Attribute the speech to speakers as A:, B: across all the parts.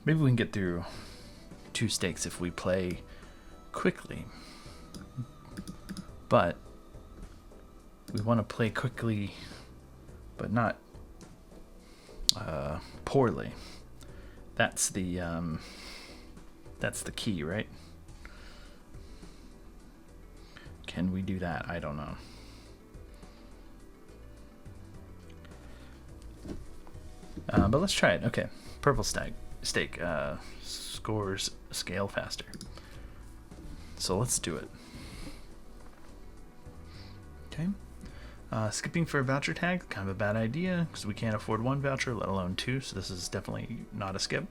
A: Maybe we can get through 2 stakes if we play quickly. But we want to play quickly, but not poorly. That's the key, right? Can we do that? I don't know. But let's try it. Okay, purple stake scores scale faster. So let's do it. Okay. Skipping for a voucher tag, kind of a bad idea because we can't afford 1 voucher, let alone 2. So this is definitely not a skip.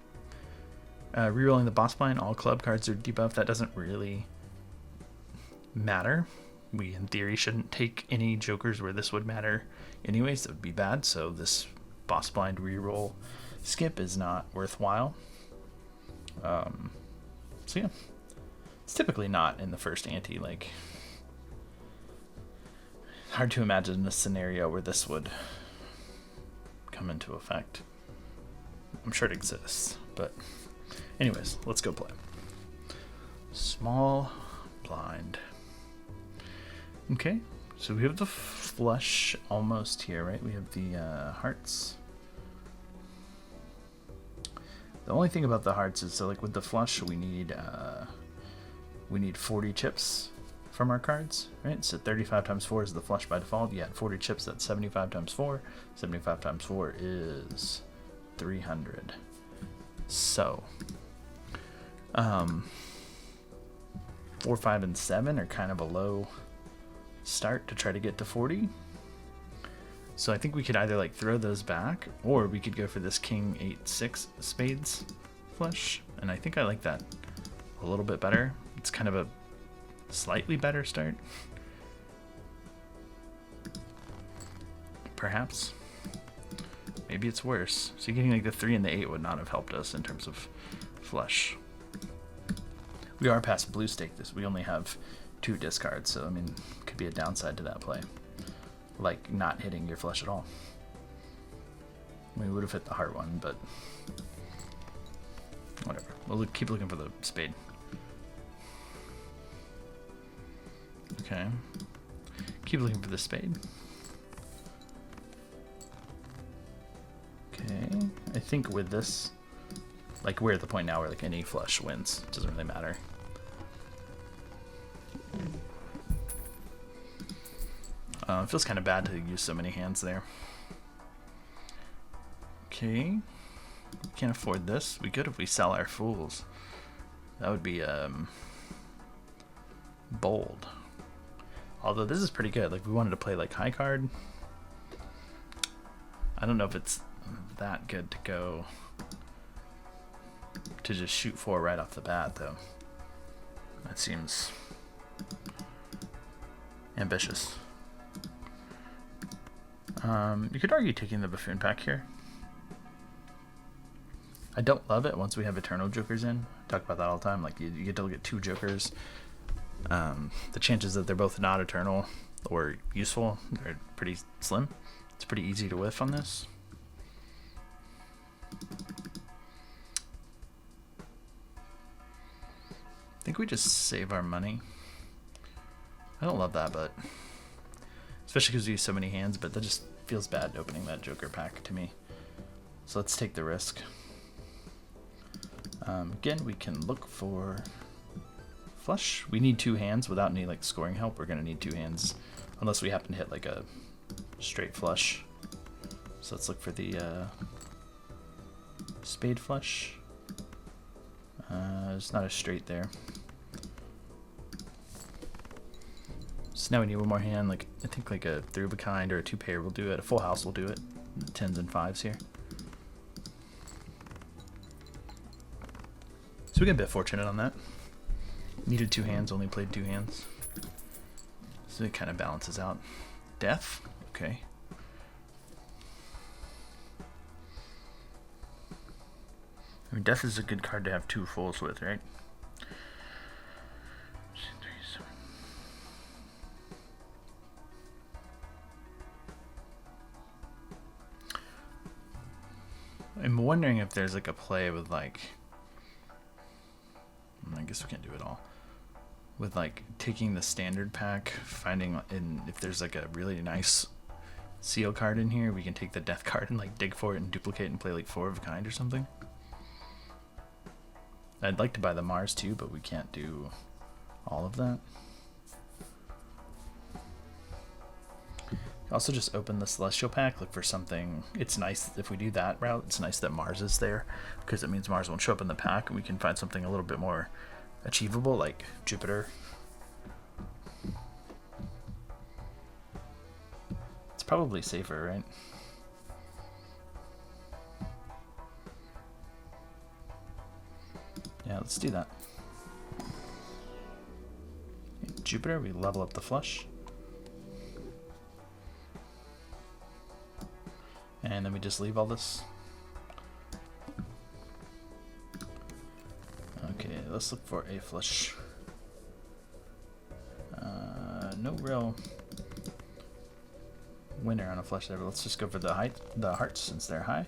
A: Rerolling the boss blind, all club cards are debuffed. That doesn't really matter. We, in theory, shouldn't take any jokers where this would matter anyways. That would be bad. So this boss blind reroll skip is not worthwhile. So yeah, it's typically not in the first ante. Like, hard to imagine a scenario where this would come into effect. I'm sure it exists, but anyways, let's go play. Small blind. Okay, so we have the flush almost here, right? We have the hearts. The only thing about the hearts is, so like with the flush, we need 40 chips from our cards, right? So 35 times 4 is the flush by default. You add 40 chips, that's 75 times 4. 75 times 4 is 300. So 4, 5, and 7 are kind of a low start to try to get to 40. So I think we could either like throw those back, or we could go for this king 8, 6 spades flush. And I think I like that a little bit better. It's kind of a slightly better start, perhaps. Maybe it's worse. So getting like the 3 and the 8 would not have helped us in terms of flush. We are past blue stake this. We only have 2 discards, so I mean, could be a downside to that play, like not hitting your flush at all. We would have hit the heart one, but whatever. We'll keep looking for the spade. Okay. Keep looking for the spade. Okay. I think with this, like, we're at the point now where like any flush wins. It doesn't really matter. It feels kind of bad to use so many hands there. Okay. We can't afford this. We could if we sell our fools. That would be bold. Although this is pretty good. Like, we wanted to play like high card. I don't know if it's that good to go to just shoot 4 right off the bat, though. That seems ambitious. You could argue taking the buffoon pack here. I don't love it once we have eternal jokers in. I talk about that all the time. Like, you get to get 2 jokers. The chances that they're both not eternal or useful are pretty slim. It's pretty easy to whiff on this. I think we just save our money. I don't love that, but especially because we use so many hands, but that just feels bad opening that joker pack to me. So let's take the risk. Again, we can look for flush. We need 2 hands without any like scoring help. We're gonna need 2 hands unless we happen to hit like a straight flush. So let's look for the spade flush. It's not a straight there. So now we need one more hand. Like, I think like a 3 of a kind or a 2 pair will do it. A full house will do it. 10s and 5s here. So we get a bit fortunate on that. Needed 2 hands, only played 2 hands. So it kind of balances out. Death? Okay. I mean, death is a good card to have 2 fulls with, right? I'm wondering if there's like a play with like I guess we can't do it all. With like taking the standard pack, finding if there's like a really nice seal card in here, we can take the death card and like dig for it and duplicate and play like 4 of a kind or something. I'd like to buy the Mars too, but we can't do all of that. Also just open the Celestial pack, look for something. It's nice if we do that route, it's nice that Mars is there, because it means Mars won't show up in the pack and we can find something a little bit more achievable, like Jupiter. It's probably safer, right? Yeah, let's do that. Jupiter, we level up the flush. And then we just leave all this. Okay, let's look for a flush. No real winner on a flush there, but let's just go for the hearts since they're high.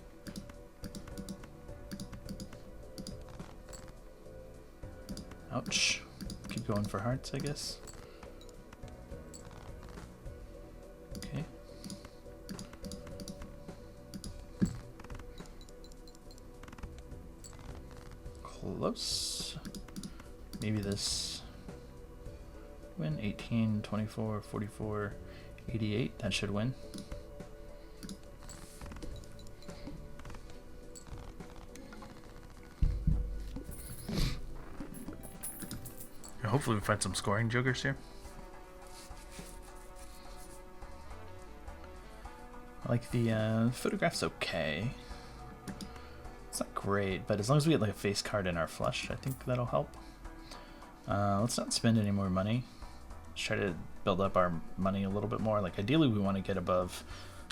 A: Ouch. Keep going for hearts, I guess. Okay. Close. Maybe this win. 18, 24, 44, 88. That should win. Hopefully we find some scoring jokers here. I like the photograph's okay. It's not great, but as long as we get like a face card in our flush, I think that'll help. Let's not spend any more money. Let's try to build up our money a little bit more. Like ideally we want to get above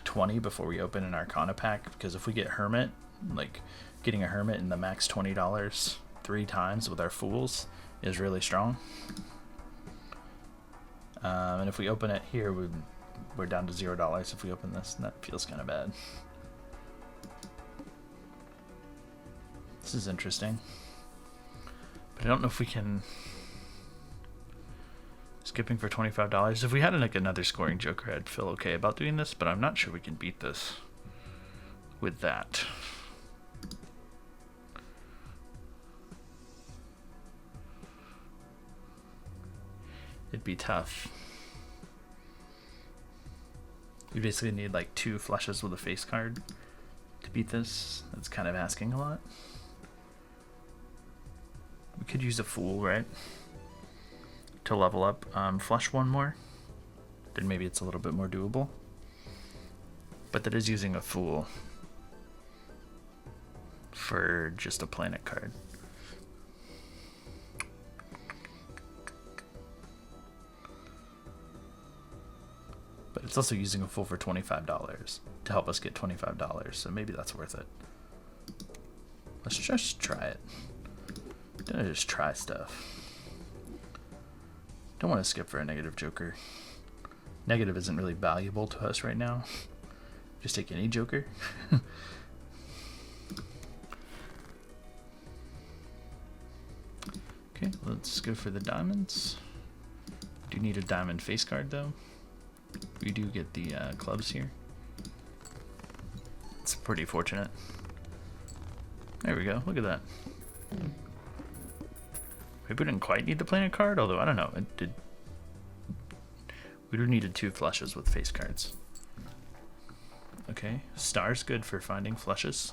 A: 20 before we open an Arcana pack, because if we get Hermit, like getting a Hermit in the max $20 3 times with our Fools is really strong. And if we open it here, we're down to $0 if we open this, and that feels kind of bad. This is interesting, but I don't know if we can. Skipping for $25. If we had like another scoring joker, I'd feel okay about doing this, but I'm not sure we can beat this with that. It'd be tough. You basically need like 2 flushes with a face card to beat this. That's kind of asking a lot. We could use a Fool, right? To level up. Flush 1 more. Then maybe it's a little bit more doable. But that is using a Fool for just a planet card. But it's also using a Fool for $25 to help us get $25, so maybe that's worth it. Let's just try it. Don't just try stuff. Don't want to skip for a negative joker. Negative isn't really valuable to us right now. Just take any joker. Okay, let's go for the diamonds. Do need a diamond face card though. We do get the clubs here. It's pretty fortunate. There we go, look at that. Maybe we didn't quite need the planet card, although I don't know. It did. We would have needed 2 flushes with face cards. Okay, star's good for finding flushes.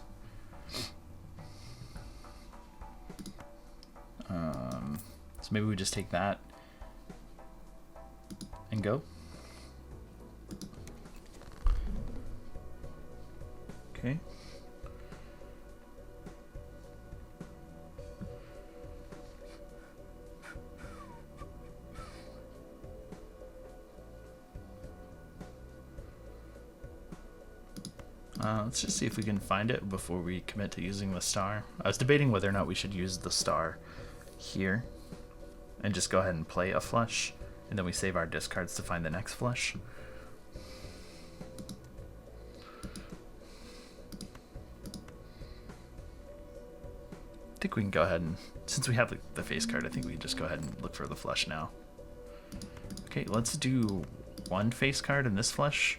A: So maybe we just take that and go. Okay. Let's just see if we can find it before we commit to using the star. I was debating whether or not we should use the star here and just go ahead and play a flush, and then we save our discards to find the next flush. think we can go ahead and, since we have the face card, I think we can just go ahead and look for the flush now. Okay, let's do one face card in this flush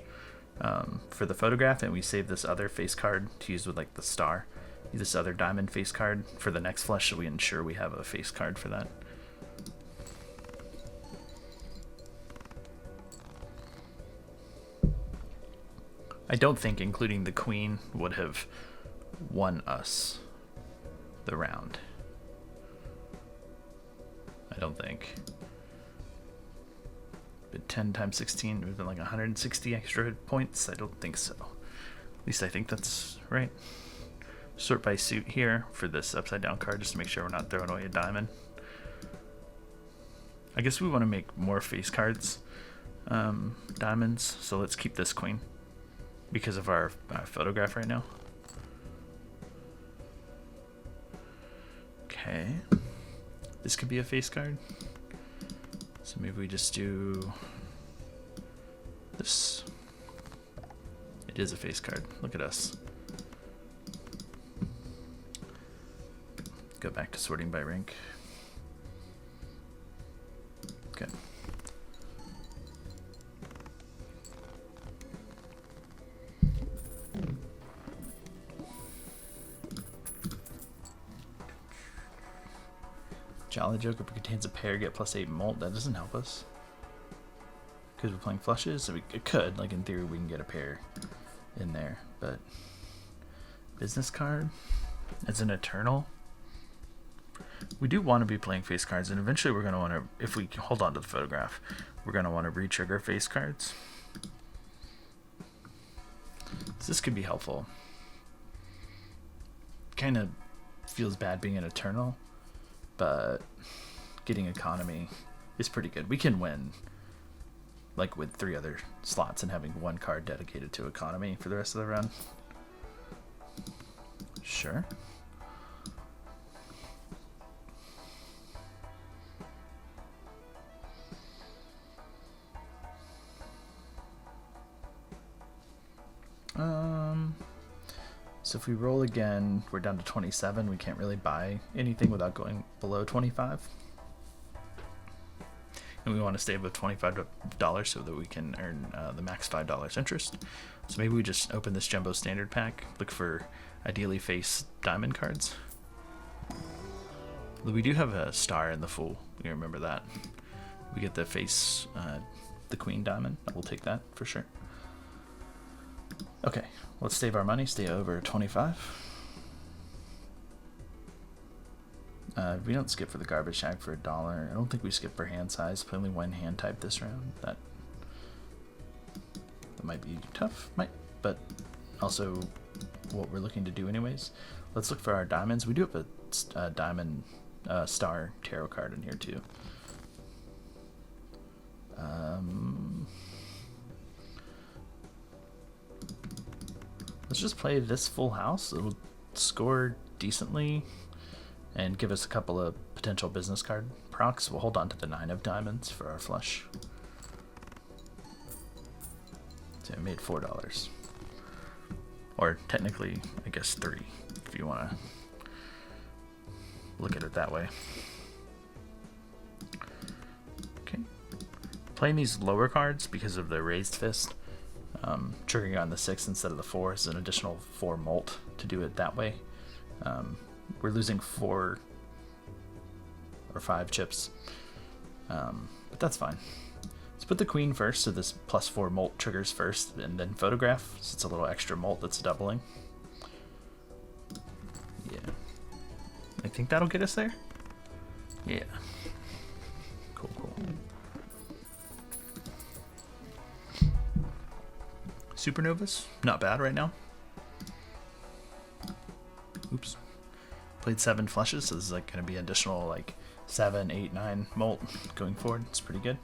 A: for the photograph, and we save this other face card to use with like the star. Use this other diamond face card for the next flush so we ensure we have a face card for that. I don't think including the queen would have won us the round. I don't think. But 10 times 16 would have been like 160 extra points. I don't think so. At least I think that's right. Sort by suit here for this upside down card just to make sure we're not throwing away a diamond. I guess we want to make more face cards, diamonds, so let's keep this queen because of our photograph right now. Okay, this could be a face card, so maybe we just do this. It is a face card. Look at us. Go back to sorting by rank. Okay. Jolly Joker contains a pair, get +8 molt. That doesn't help us. Because we're playing flushes, so it could, like in theory, we can get a pair in there. But business card, it's an eternal. We do want to be playing face cards, and eventually we're going to want to, if we hold on to the photograph, we're going to want to re-trigger face cards. So this could be helpful. Kind of feels bad being an eternal, but getting economy is pretty good. We can win like with 3 other slots and having 1 card dedicated to economy for the rest of the run. Sure. So if we roll again, we're down to 27. We can't really buy anything without going below 25. And we want to stay above $25 so that we can earn the max $5 interest. So maybe we just open this jumbo standard pack, look for ideally face diamond cards. We do have a star in the full. We remember that. We get the face, the queen diamond. We'll take that for sure. Okay, let's save our money, stay over 25. We don't skip for the garbage tag for $1. I don't think we skip for hand size. Play only 1 hand type this round. That might be tough, but also what we're looking to do anyways. Let's look for our diamonds. We do have a diamond star tarot card in here too. Let's just play this full house. It'll score decently and give us a couple of potential business card procs. We'll hold on to the 9 of diamonds for our flush. So it made $4. Or technically, I guess 3, if you want to look at it that way. Okay. Playing these lower cards because of the raised fist. Triggering on the 6 instead of the 4 is an additional 4 molt to do it that way. We're losing 4 or 5 chips, but that's fine. Let's put the queen first, so this +4 molt triggers first, and then photograph, so it's a little extra molt that's doubling. Yeah, I think that'll get us there. Yeah, cool. Supernovas, not bad right now. Oops. Played 7 flushes, so this is like going to be additional like 7, 8, 9 molt going forward. It's pretty good.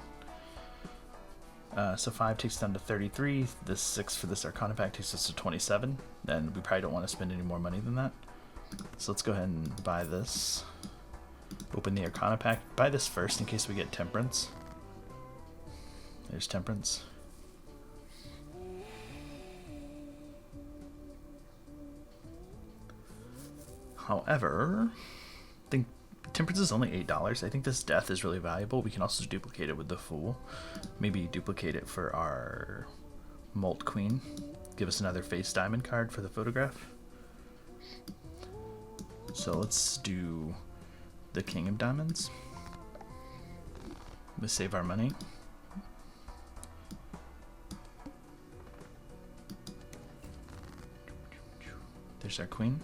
A: So 5 takes down to 33. This 6 for this Arcana pack takes us to 27. Then we probably don't want to spend any more money than that. So let's go ahead and buy this. Open the Arcana pack. Buy this first in case we get Temperance. There's Temperance. However, think Temperance is only $8. I think this Death is really valuable. We can also duplicate it with the Fool. Maybe duplicate it for our Molt Queen. Give us another face diamond card for the photograph. So let's do the King of Diamonds. Let's save our money. There's our Queen.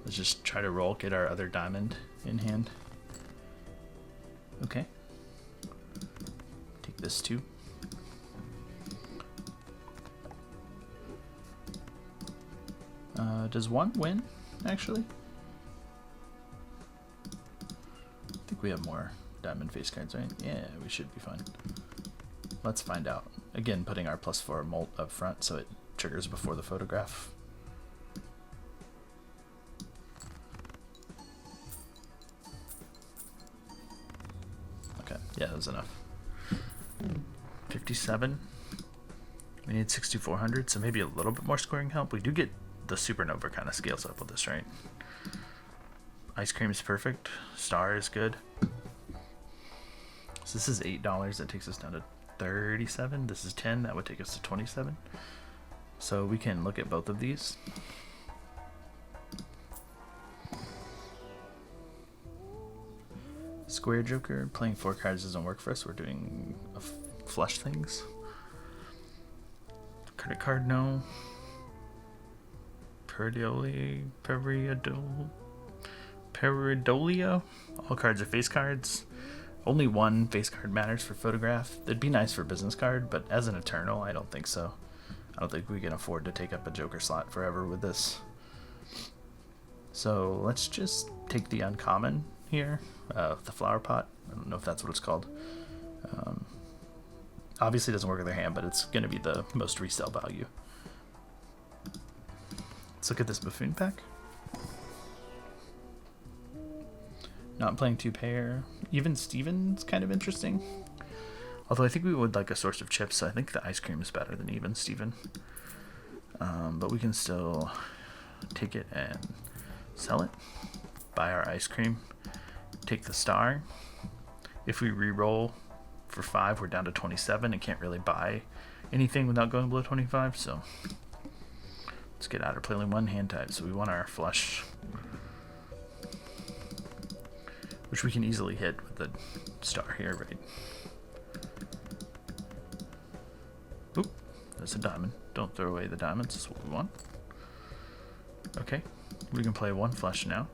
A: Let's just try to roll, get our other diamond in hand. Okay. Take this too. Does one win, actually? I think we have more diamond face cards, right? Yeah, we should be fine. Let's find out. Again, putting our +4 molt up front so it triggers before the photograph. Okay, yeah, that was enough. 57. We need 6,400, so maybe a little bit more scoring help. We do get the supernova kind of scales up with this, right? Ice cream is perfect. Star is good. So this is $8. That takes us down to 37. This is 10. That would take us to 27. So we can look at both of these. Square Joker. Playing 4 cards doesn't work for us. We're doing flush things. Credit card, no. Peridolia. All cards are face cards. Only one face card matters for photograph. It'd be nice for business card, but as an Eternal, I don't think so. I don't think we can afford to take up a Joker slot forever with this. So let's just take the uncommon here, the flower pot. I don't know if that's what it's called. Obviously it doesn't work with their hand, but it's going to be the most resale value. Let's look at this buffoon pack. Not playing 2-pair. Even Steven's kind of interesting. Although I think we would like a source of chips, so I think the ice cream is better than even Steven. But we can still take it and sell it. Buy our ice cream. Take the star. If we re-roll for 5, we're down to 27 and can't really buy anything without going below 25, so let's get out of play. Only one hand type, so we want our flush, which we can easily hit with the star here, right? Oop, that's a diamond. Don't throw away the diamonds, that's what we want. Okay, we can play one flush now.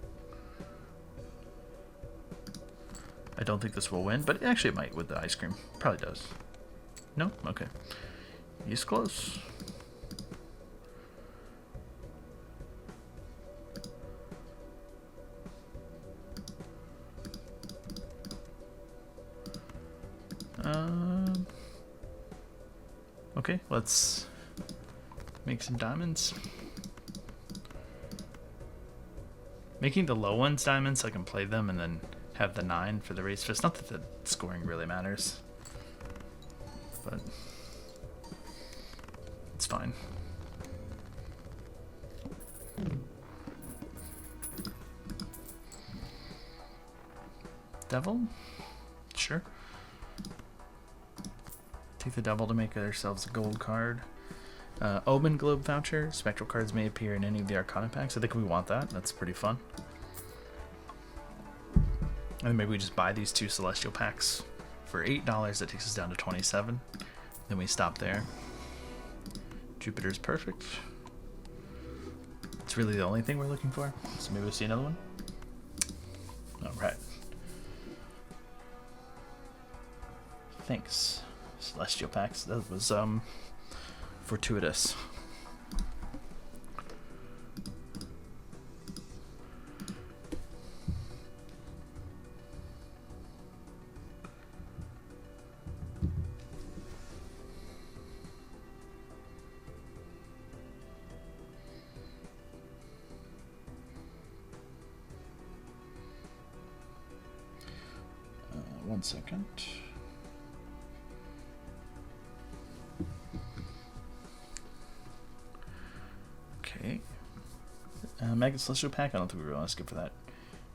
A: I don't think this will win, but actually it might with the ice cream. Probably does. No? Okay. He's close. Okay, let's make some diamonds. Making the low ones diamonds so I can play them and then have the 9 for the race fist. Not that the scoring really matters, but it's fine. Devil? Sure. Take the devil to make ourselves a gold card. Omen Globe voucher. Spectral cards may appear in any of the Arcana packs. I think we want that. That's pretty fun. And maybe we just buy these 2 Celestial packs for $8. That takes us down to 27. Then we stop there. Jupiter's perfect. It's really the only thing we're looking for. So maybe we'll see another one. Alright. Thanks, Celestial packs. That was fortuitous. One second. Mega Celestial Pack. I don't think we really want to skip for that.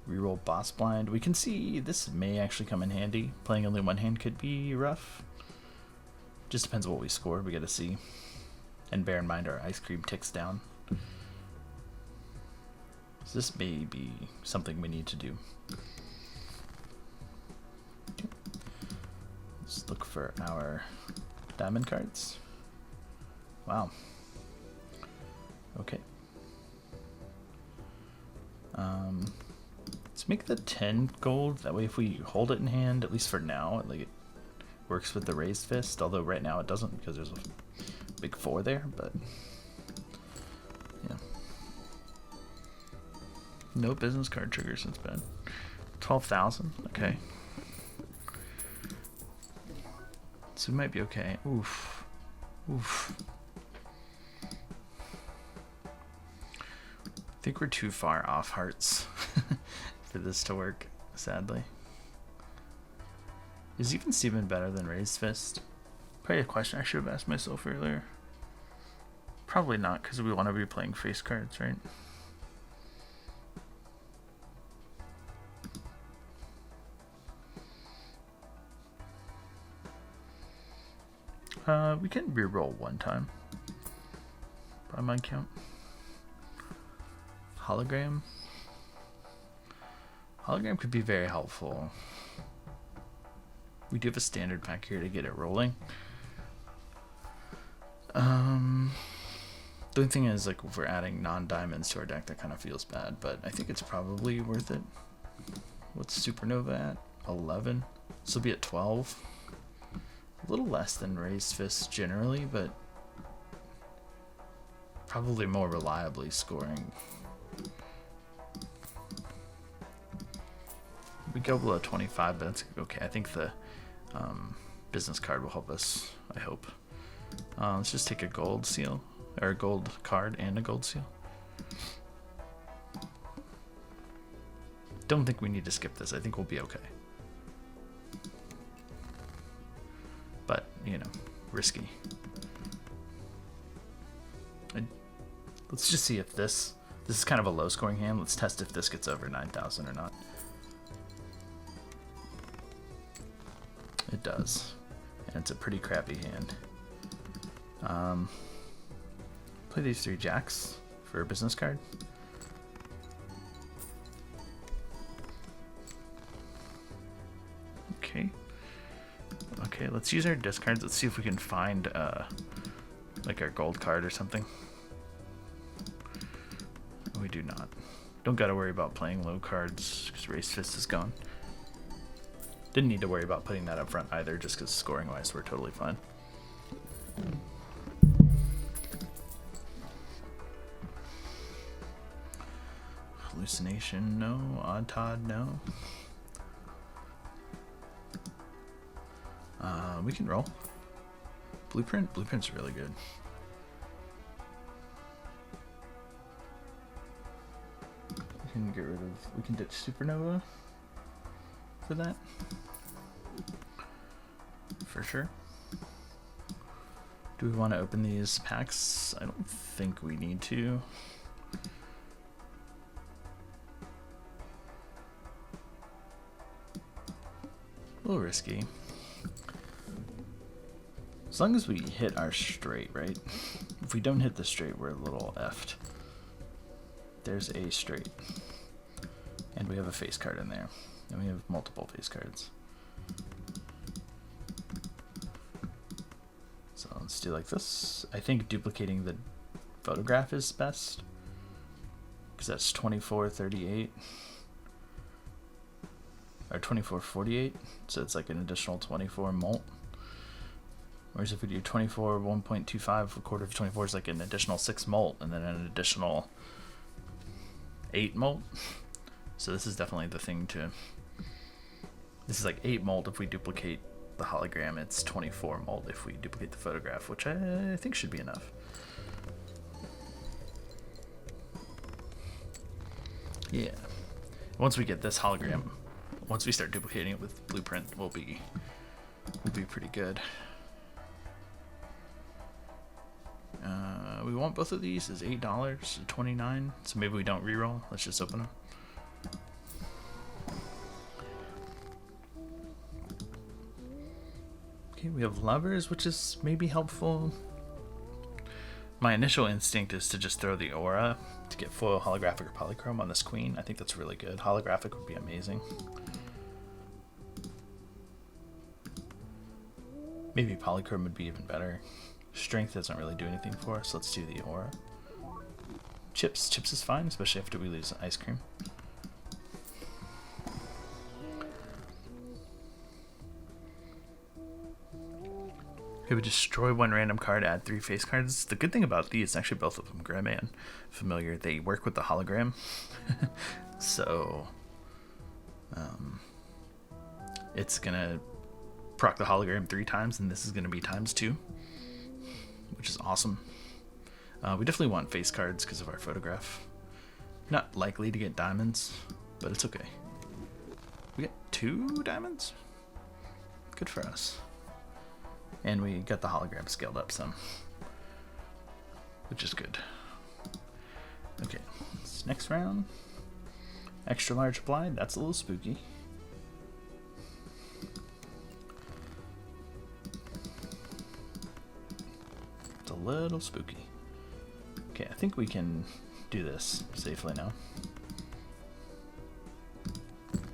A: Reroll Boss Blind. We can see this may actually come in handy. Playing only one hand could be rough. Just depends on what we score. We got to see. And bear in mind our ice cream ticks down. So this may be something we need to do. Let's look for our diamond cards. Wow. Okay. Let's make the 10 gold. That way if we hold it in hand, at least for now, like it works with the raised fist. Although right now it doesn't because there's a big 4 there, but yeah. No business card trigger since been 12,000. Okay. So we might be okay. Oof. Oof. I think we're too far off hearts for this to work, sadly. Is even Steven better than Raised Fist? Probably a question I should have asked myself earlier. Probably not, because we want to be playing face cards, right? We can reroll one time, by my count. Hologram. Hologram could be very helpful. We do have a standard pack here to get it rolling. The only thing is, like, if we're adding non-diamonds to our deck, that kind of feels bad, but I think it's probably worth it. What's Supernova at? 11. This will be at 12. A little less than Raised Fists generally, but probably more reliably scoring. We go below 25, but that's okay. I think the business card will help us, I hope. Let's just take a gold seal, or a gold card and a gold seal. Don't think we need to skip this. I think we'll be okay. But, you know, risky. Let's just see if this is kind of a low scoring hand. Let's test if this gets over 9,000 or not. It does. And it's a pretty crappy hand. Play these 3 jacks for a business card. Okay. Okay, let's use our discards. Let's see if we can find like our gold card or something. We do not. Don't gotta worry about playing low cards because Raised Fist is gone. Didn't need to worry about putting that up front either, just because scoring wise we're totally fine. Hallucination, no. Odd Todd, no. We can roll. Blueprint? Blueprint's really good. We can get rid of... We can ditch Supernova for that. For sure. Do we want to open these packs? I don't think we need to. A little risky. As long as we hit our straight, right? If we don't hit the straight, we're a little effed. There's a straight. And we have a face card in there. And we have multiple face cards. So let's do like this. I think duplicating the photograph is best. Because that's 2438. Or 2448. So it's like an additional 24 molt. Whereas if we do 24, 1.25, a quarter of 24 is like an additional 6 molt, and then an additional 8 molt. So this is definitely the thing to... This is like 8 molt if we duplicate the hologram. It's 24 molt if we duplicate the photograph, which I think should be enough. Yeah. Once we get this hologram, once we start duplicating it with Blueprint, we'll be pretty good. we want both of these is $8, 29. So maybe we don't reroll. Let's just open them. Okay, we have lovers, which is maybe helpful. My initial instinct is to just throw the aura to get foil, holographic, or polychrome on this queen. I think that's really good. Holographic would be amazing. Maybe polychrome would be even better. Strength doesn't really do anything for us. Let's do the aura. Chips. Chips is fine, especially after we lose ice cream. Okay, we destroy one random card, add 3 face cards. The good thing about these, actually both of them, Grim and Familiar, they work with the hologram. So, it's gonna proc the hologram 3 times, and this is gonna be ×2, which is awesome. We definitely want face cards because of our photograph. Not likely to get diamonds, but it's okay. We get 2 diamonds? Good for us. And we got the hologram scaled up some, which is good. Okay, this next round. Extra large blind, that's a little spooky. It's a little spooky. Okay, I think we can do this safely now.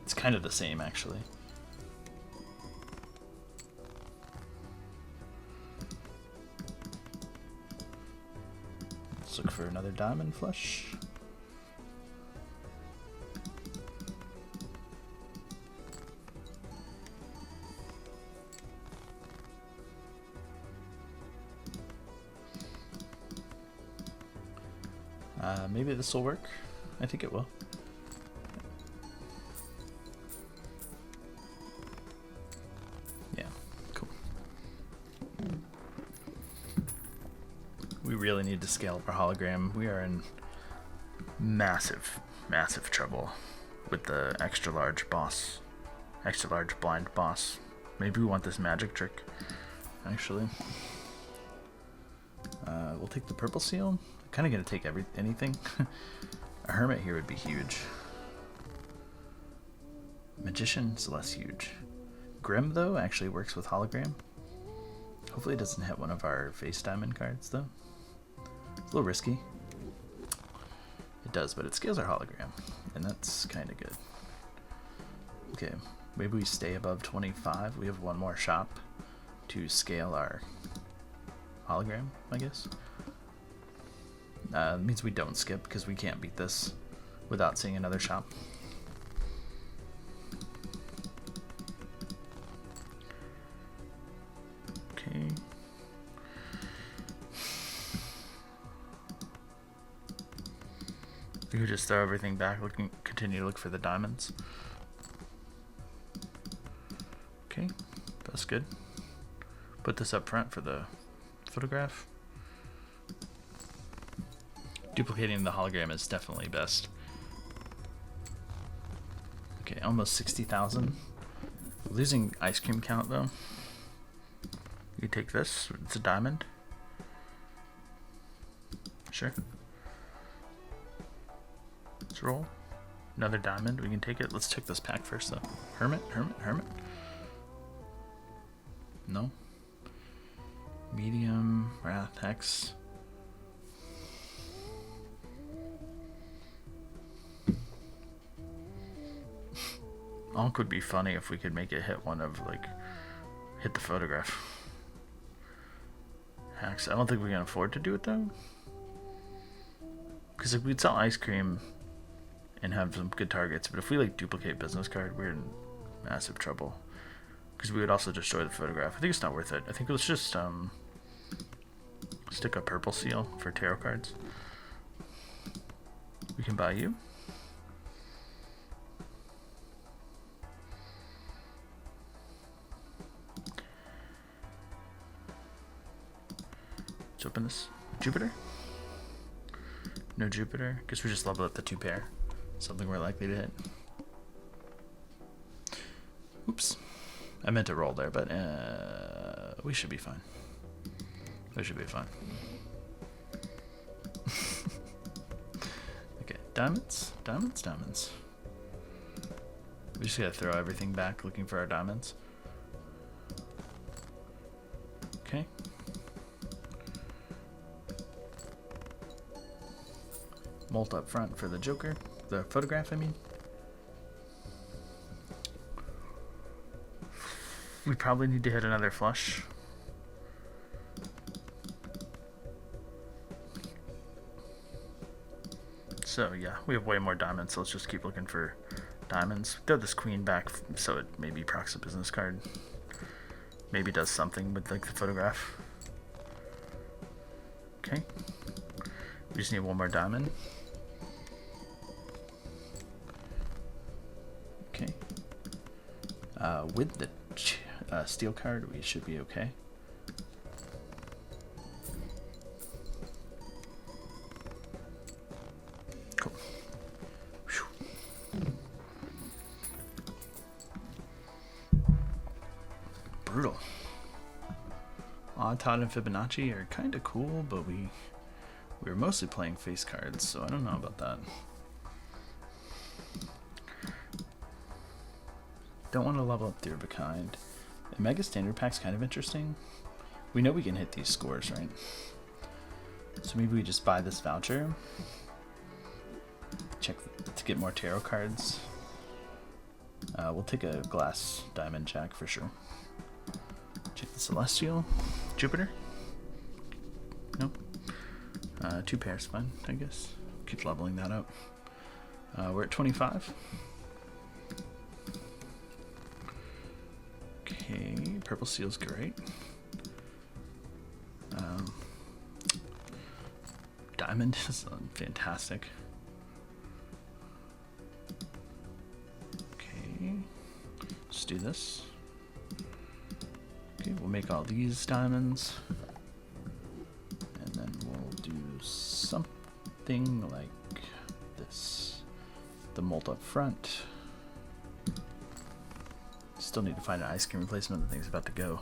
A: It's kind of the same, actually. Let's look for another diamond flush. Maybe this will work. I think it will. Yeah, cool. We really need to scale up our hologram. We are in massive, massive trouble with the extra large boss. Extra large blind boss. Maybe we want this magic trick, actually. We'll take the purple seal. Kind of gonna take anything. A hermit here would be huge. Magician's less huge. Grim though actually works with hologram. Hopefully it doesn't hit one of our face diamond cards though. It's a little risky. It does, but it scales our hologram, and that's kind of good. Okay, maybe we stay above 25. We have one more shop to scale our hologram, I guess. It means we don't skip because we can't beat this without seeing another shop. Okay. We could just throw everything back, continue to look for the diamonds. Okay, that's good. Put this up front for the photograph. Duplicating the hologram is definitely best. Okay, almost 60,000. Losing ice cream count though. You take this, it's a diamond. Sure. Let's roll. Another diamond, we can take it. Let's check this pack first though. Hermit, hermit, hermit. No. Medium, Wrath, Hex. Onk would be funny if we could make it hit one of, like, hit the photograph. Hacks. I don't think we can afford to do it though. Because if we'd sell ice cream and have some good targets, but if we like duplicate business card, we're in massive trouble. Because we would also destroy the photograph. I think it's not worth it. I think let's just stick a purple seal for tarot cards. We can buy you. Let's open this. Jupiter? No Jupiter. Guess we just level up the 2 pair. Something we're likely to hit. Oops. I meant to roll there, but we should be fine. We should be fine. Diamonds? Diamonds? Diamonds. We just gotta throw everything back looking for our diamonds. Okay. Molt up front for the Joker. The photograph, I mean. We probably need to hit another flush. So yeah, we have way more diamonds, so let's just keep looking for diamonds. Throw this queen back so it maybe procs a business card. Maybe does something with like the photograph. Okay. We just need one more diamond. Okay. With the steel card, we should be okay. Cool. Whew. Brutal. Odd Todd and Fibonacci are kind of cool, but we were mostly playing face cards, so I don't know about that. Don't want to level up through a kind. A Mega Standard Pack's kind of interesting. We know we can hit these scores, right? So maybe we just buy this voucher. Check to get more tarot cards. We'll take a glass diamond jack for sure. Check the Celestial. Jupiter? No. 2 pairs, fine, I guess. Keep leveling that up. We're at 25. Okay, purple seal's great. Diamond is fantastic. Okay, let's do this. Okay, we'll make all these diamonds. And then we'll do something like this. The molt up front. Still need to find an ice cream replacement. The thing's about to go.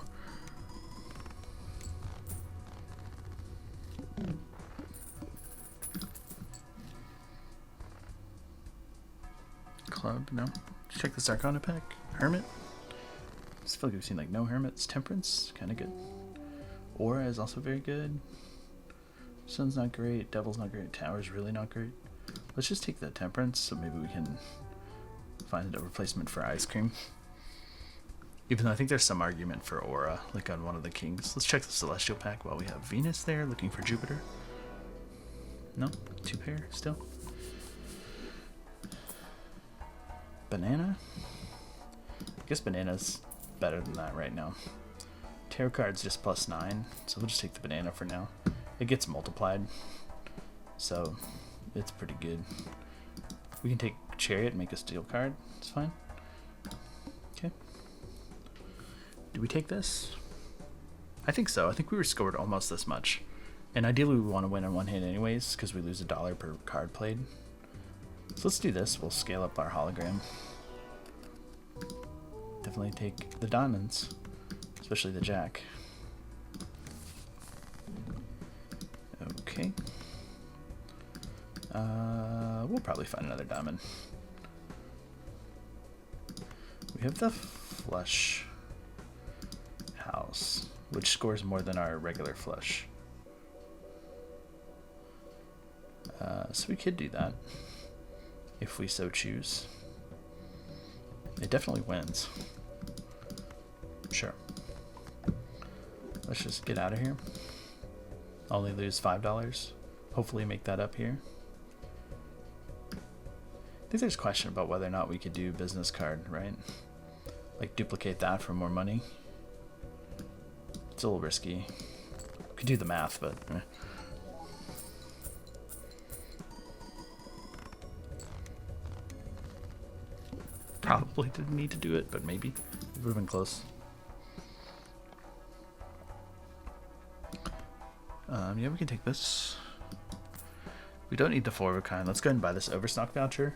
A: Club, no. Let's check this Arcana pack. Hermit. I just feel like we've seen like no hermits. Temperance, kind of good. Aura is also very good. Sun's not great. Devil's not great. Tower's really not great. Let's just take the Temperance, so maybe we can find a replacement for ice cream. Even though I think there's some argument for Aura, like on one of the kings. Let's check the Celestial pack while we have Venus there, looking for Jupiter. No? 2 pair still? Banana? I guess Banana's better than that right now. Tarot card's just +9, so we'll just take the Banana for now. It gets multiplied, so it's pretty good. We can take Chariot and make a steel card. It's fine. Okay. Do we take this? I think so. I think we were scored almost this much. And ideally we want to win in one hand anyways, because we lose $1 per card played. So let's do this. We'll scale up our hologram. Definitely take the diamonds, especially the jack. Okay. We'll probably find another diamond. We have the flush house, which scores more than our regular flush. So we could do that if we so choose. It definitely wins. Sure. Let's just get out of here. Only lose $5. Hopefully make that up here. I think there's a question about whether or not we could do business card, right? Like duplicate that for more money. It's a little risky. We could do the math, but probably didn't need to do it, but maybe. It would have been close. Yeah, we can take this. We don't need the 4 of a kind. Let's go ahead and buy this overstock voucher.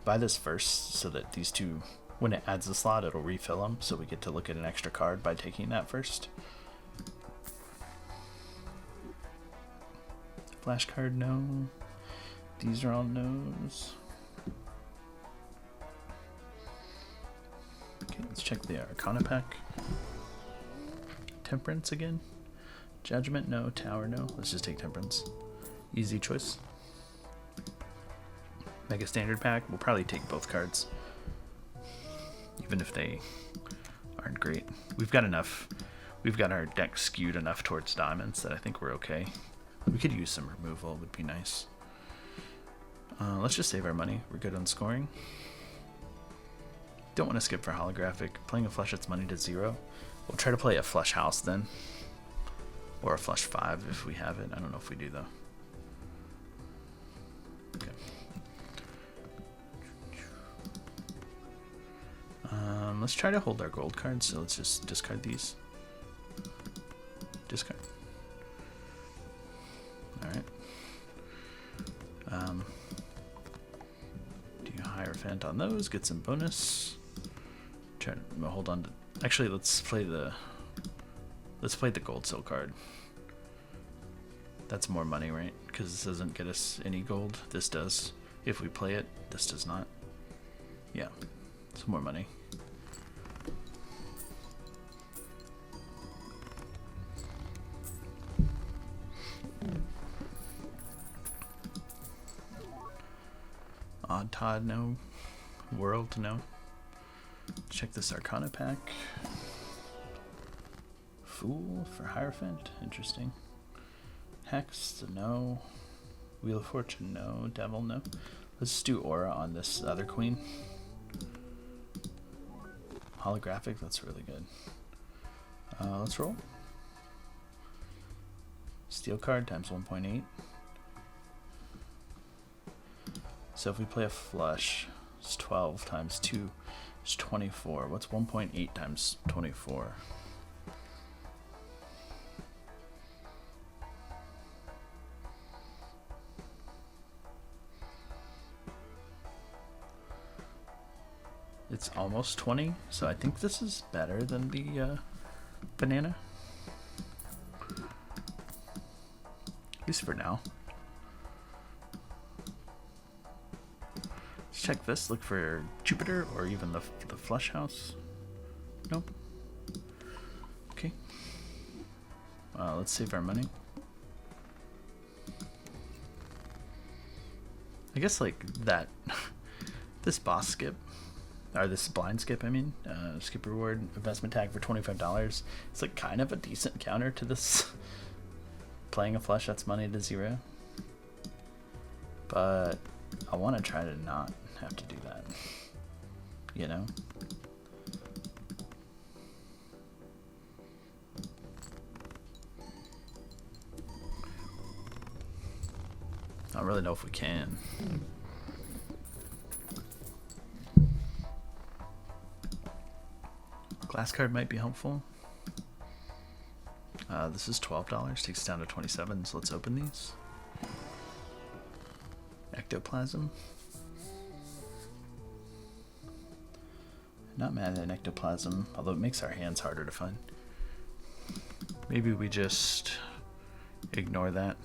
A: Buy this first so that these two, when it adds the slot, it'll refill them. So we get to look at an extra card by taking that first. Flash card, no. These are all no's. Okay, let's check the Arcana pack. Temperance again. Judgment, no. Tower, no. Let's just take Temperance. Easy choice. Mega Standard pack. We'll probably take both cards, even if they aren't great. We've got enough. We've got our deck skewed enough towards diamonds that I think we're okay. We could use some removal. Would be nice. Let's just save our money. We're good on scoring. Don't want to skip for holographic. Playing a flush its money to 0. We'll try to play a flush house then. Or a flush 5 if we have it. I don't know if we do though. Okay. Let's try to hold our gold cards, so let's just discard these. Discard. Alright. Do Hierophant on those, get some bonus. Try to hold on to... Actually, let's play the gold seal card. That's more money, right? Because this doesn't get us any gold. This does. If we play it, this does not. Yeah, some more money. Odd Todd, no. World, no. Check this Arcana pack. Fool for Hierophant, interesting. Hex, no. Wheel of Fortune, no. Devil, no. Let's do Aura on this other queen. Holographic, that's really good. Let's roll. Steel card times 1.8. So if we play a flush, it's 12 times 2 is 24. What's 1.8 times 24? It's almost 20, so I think this is better than the banana. At least for now. Let's check this, look for Jupiter or even the flush house. Nope. Okay. Let's save our money. I guess like that, this boss skip, or this blind skip, I mean, skip reward investment tag for $25. It's like kind of a decent counter to this playing a flush that's money to 0. But I want to try to not have to do that, you know? I don't really know if we can. Glass card might be helpful. This is $12, takes us down to 27, so let's open these. Ectoplasm. Not mad at ectoplasm, although it makes our hands harder to find. Maybe we just ignore that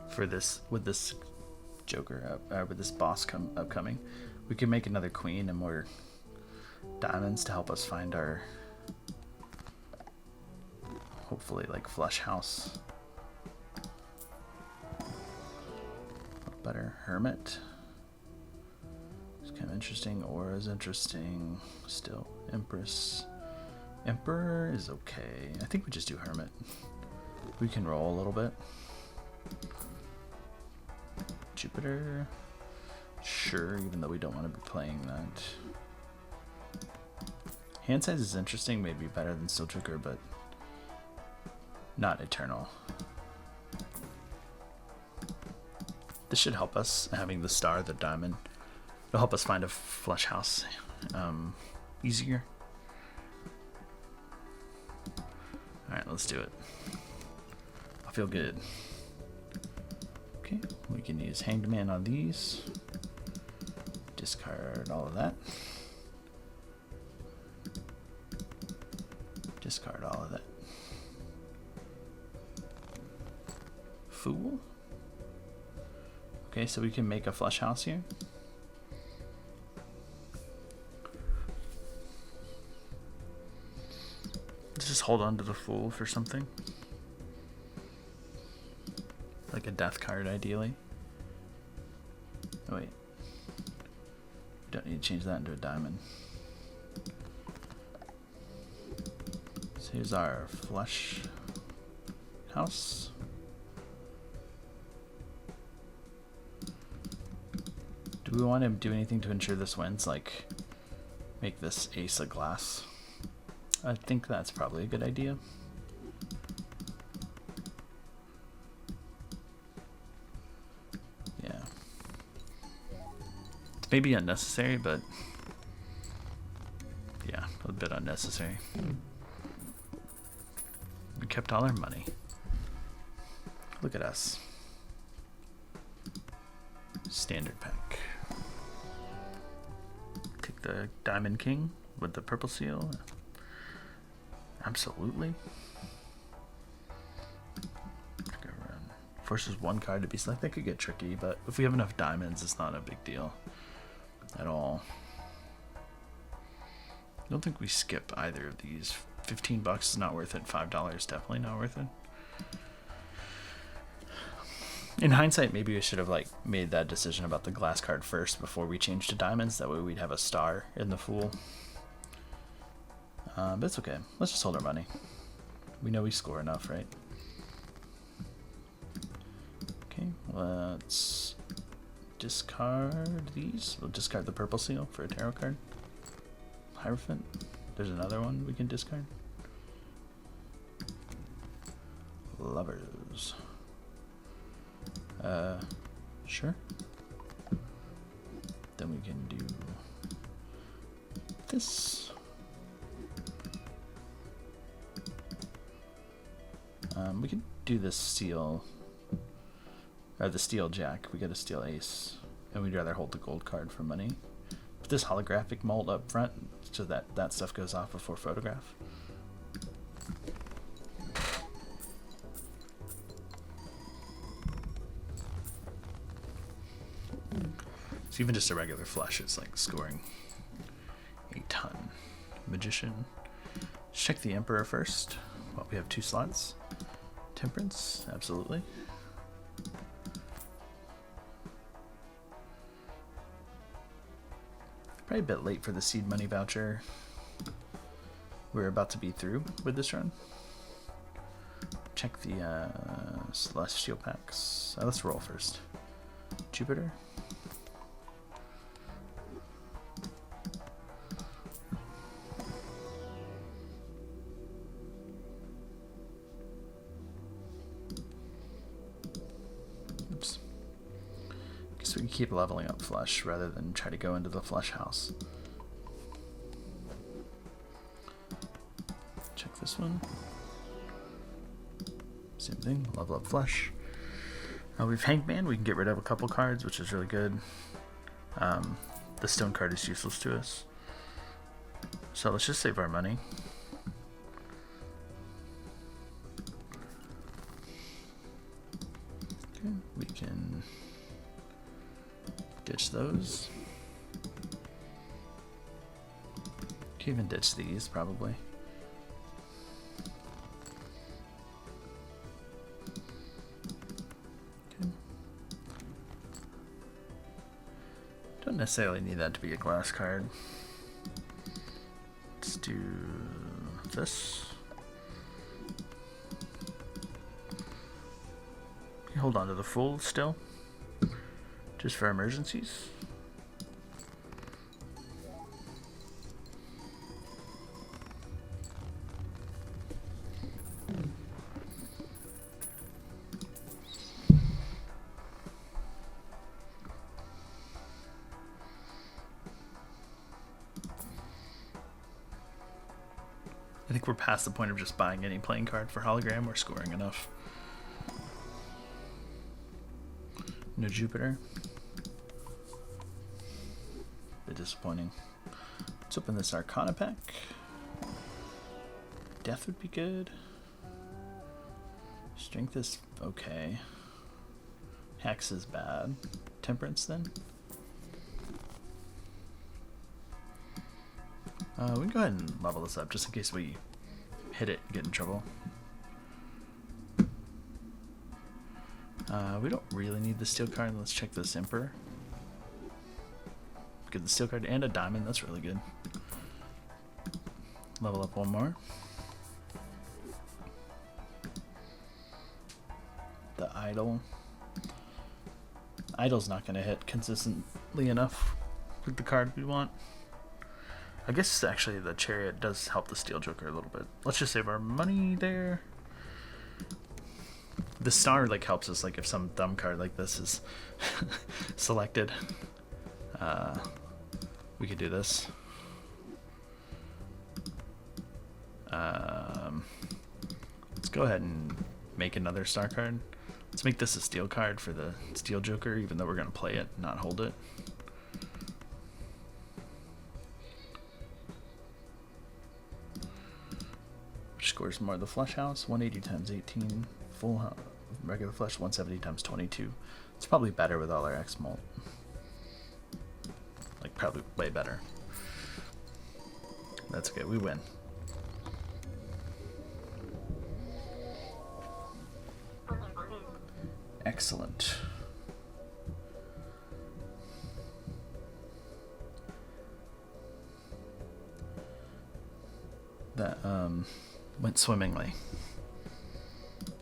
A: for this, with this Joker with this boss upcoming. We can make another queen and more diamonds to help us find our, hopefully, like flush house. Better. Hermit. It's kind of interesting. Aura is interesting. Still. Empress. Emperor is okay. I think we just do Hermit. We can roll a little bit. Jupiter. Sure, even though we don't want to be playing that. Hand size is interesting, maybe better than Steel Trigger, but not eternal. This should help us, having the star, the diamond. It'll help us find a flush house easier. Alright, let's do it. I feel good. Okay, we can use Hanged Man on these. Discard all of that. Discard all of that. Fool. Okay, so we can make a flush house here. Let's just hold on to the Fool for something. Like a death card, ideally. Oh, wait. Don't need to change that into a diamond. So here's our flush house. Do we want to do anything to ensure this wins? Like, make this ace a glass? I think that's probably a good idea. Yeah. It's maybe unnecessary, but yeah, a bit unnecessary. We kept all our money. Look at us. Standard pack. Take the Diamond King with the purple seal. Absolutely. Forces one card to be selected. That could get tricky, but if we have enough diamonds, it's not a big deal at all. I don't think we skip either of these. $15 is not worth it. $5 definitely not worth it. In hindsight, maybe we should have like made that decision about the glass card first before we changed to diamonds. That way we'd have a star in the Fool. But it's okay. Let's just hold our money. We know we score enough, right? Okay, let's discard these. We'll discard the purple seal for a tarot card. Hierophant. There's another one we can discard. Lovers. Sure. Then we can do this. We can do this steel, or the steel jack. We get a steel ace, and we'd rather hold the gold card for money. Put this holographic mold up front so that that stuff goes off before photograph. So even just a regular flush is like scoring a ton. Magician. Let's check the Emperor first. Well, we have 2 slots. Temperance, absolutely. Probably a bit late for the seed money voucher. We're about to be through with this run. Check the celestial packs. Let's roll first. Jupiter. So we can keep leveling up flush rather than try to go into the flush house. Check this one. Same thing, level up flush. We've Hangman, we can get rid of a couple cards, which is really good. The stone card is useless to us. So let's just save our money. Okay, we can ditch those. Can even ditch these, probably. Okay. Don't necessarily need that to be a glass card. Let's do this. Hold on to the Fool still. Just for emergencies. I think we're past the point of just buying any playing card for hologram. We're scoring enough. No Jupiter. Bit disappointing. Let's open this Arcana pack. Death would be good. Strength is okay. Hex is bad. Temperance then. We can go ahead and level this up just in case we hit it and get in trouble. We don't really need the steel card. Let's check this Emperor. Get the steel card and a diamond. That's really good. Level up one more. The Idol. Idol's not going to hit consistently enough with the card we want. I guess actually the Chariot does help the Steel Joker a little bit. Let's just save our money there. The star like helps us, like if some dumb card like this is selected, we could do this. Let's go ahead and make another star card. Let's make this a steel card for the Steel Joker, even though we're going to play it, not hold it. Which scores more? The Flush House, 180 times 18. Full house, regular Flush, 170 times 22. It's probably better with all our X mult. Like, probably way better. That's okay, we win. Excellent. That went swimmingly.